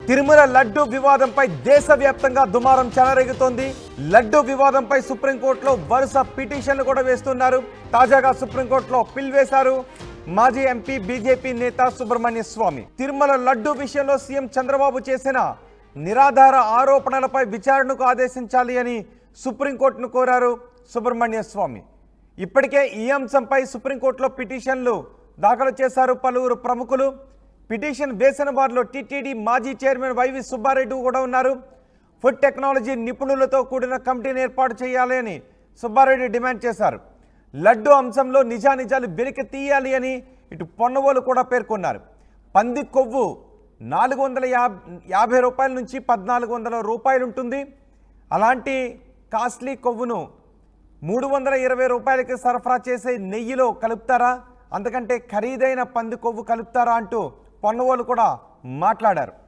తిరుమల లడ్డు వివాదంపై దేశవ్యాప్తంగా దుమారం చెలరేగుతోంది. లడ్డు వివాదంపై సుప్రీంకోర్టులో వరుస పిటిషన్లు కూడా వేస్తున్నారు. తాజాగా సుప్రీంకోర్టులో పిల్ వేశారు మాజీ ఎంపీ బీజేపీ నేత సుబ్రహ్మణ్య స్వామి. తిరుమల లడ్డు విషయంలో సీఎం చంద్రబాబు చేసిన నిరాధార ఆరోపణలపై విచారణకు ఆదేశించాలి అని సుప్రీంకోర్టును కోరారు సుబ్రహ్మణ్య స్వామి. ఇప్పటికే ఈ అంశంపై సుప్రీంకోర్టులో పిటిషన్లు దాఖలు చేశారు పలువురు ప్రముఖులు. పిటిషన్ వేసిన వారిలో టీటీడీ మాజీ చైర్మన్ వైవి సుబ్బారెడ్డి కూడా ఉన్నారు. ఫుడ్ టెక్నాలజీ నిపుణులతో కూడిన కమిటీని ఏర్పాటు చేయాలి అని సుబ్బారెడ్డి డిమాండ్ చేశారు. లడ్డు అంశంలో నిజానిజాలు వెలికి తీయాలి అని ఇటు పొన్నవోలు కూడా పేర్కొన్నారు. పంది కొవ్వు 450 రూపాయల నుంచి 1400 రూపాయలు ఉంటుంది. అలాంటి కాస్ట్లీ కొవ్వును 320 రూపాయలకి సరఫరా చేసే నెయ్యిలో కలుపుతారా, అంతకంటే ఖరీదైన పంది కొవ్వు కలుపుతారా అంటూ పొన్నవోలు కూడా మాట్లాడారు.